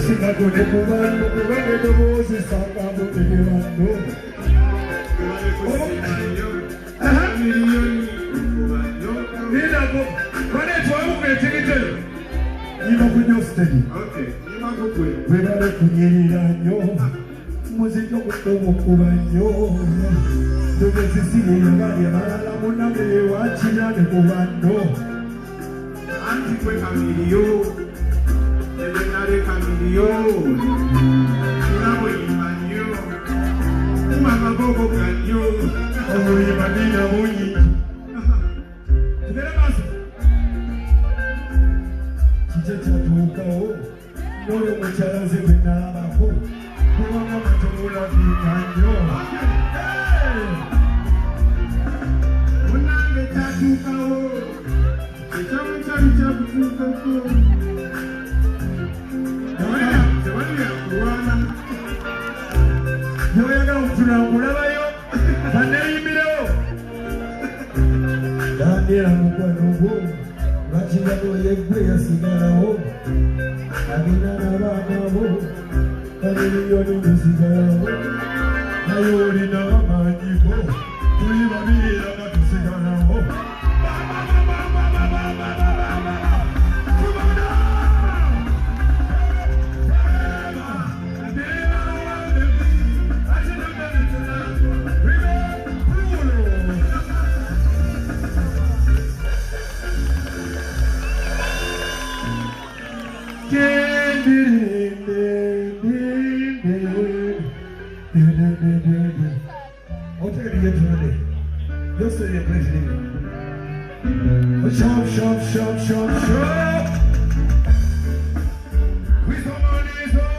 Sinagone kubano kubane dobozi sangamo begerano. Ina go kone twamu kwetigite. Ina kunyo steady. Okay. Ina go kwe. Bebale kunyirira nyo. Muzito kutomo kubanyo. Dobe sisile yabali malala munabe wachirane kubano. Anti kwe kamiliyo. Ebenare kamiliyo. Unabo imanyo. Umama gogo kanyo. Omo imanina munyi. Tubere maso. Chichecha tukao. Noro mcharaze benarabako. Kuwanga matumula vikanyo. Unange chatukao. Chichamu chatukao. Yoyaga uturangulabayo baneyimirewo Daniela mukwanogo bakigano yegwe yasigalawo abina n'abaanabo kamiliyoni musigalawo naye olina amanyigo tuli babiri era nga tusigalawo You're still your president. Shop. With some money's up.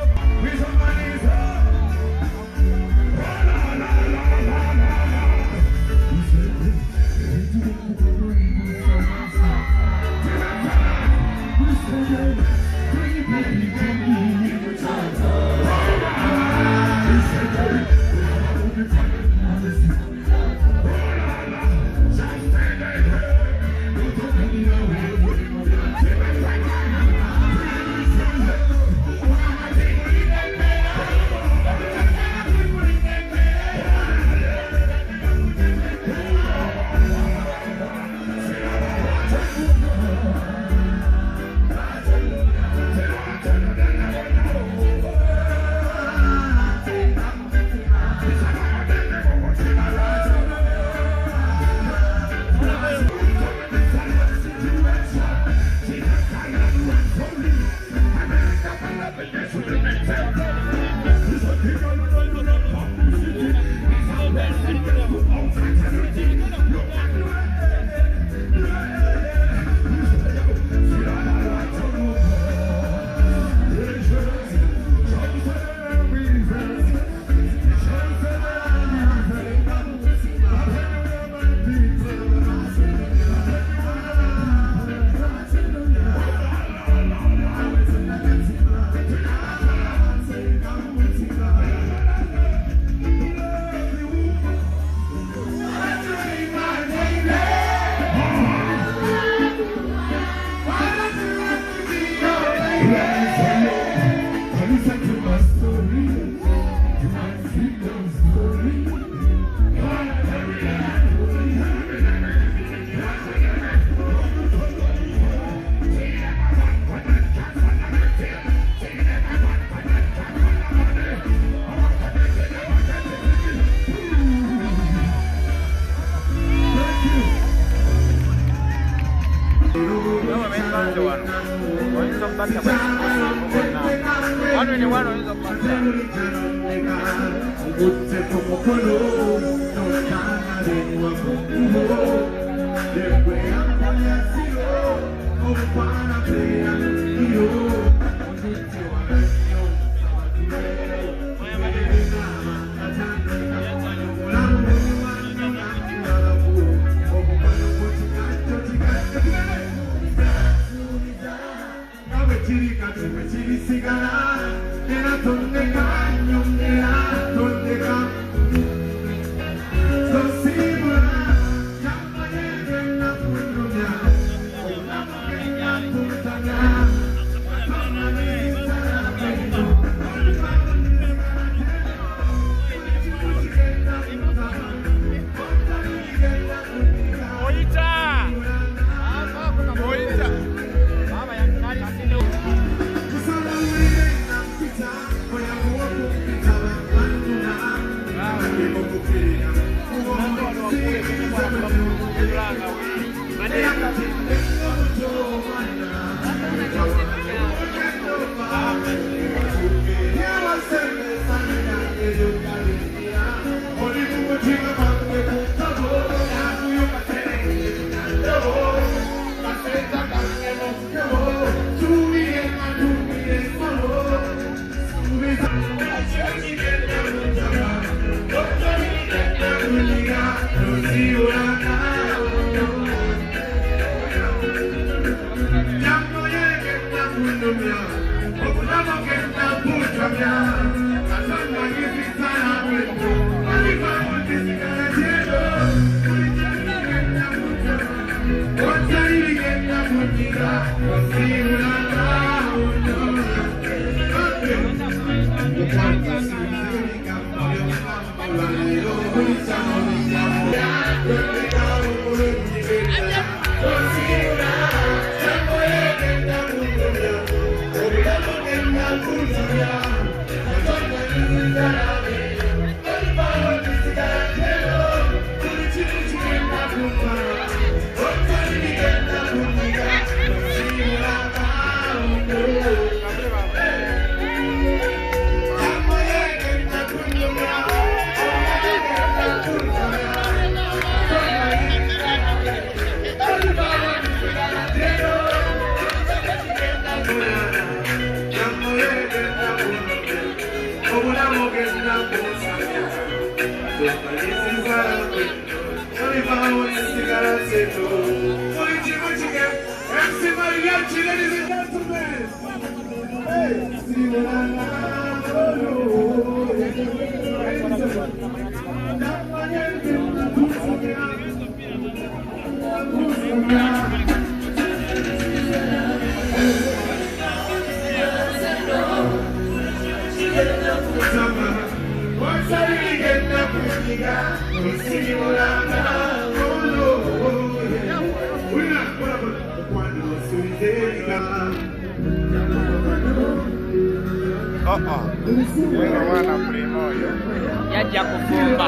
Yajja kufumba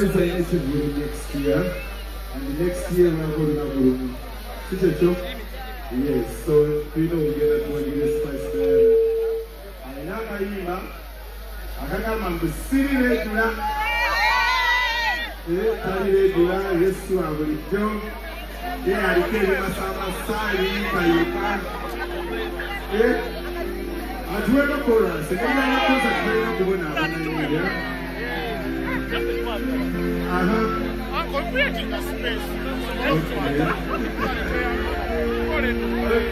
next year, and the next year we're going to yes, so we know we get a 20 years first there. I am a city regular. Yes, you are going to go. Yeah, I came to my side. I do have a chorus. I'm creating a space. Okay.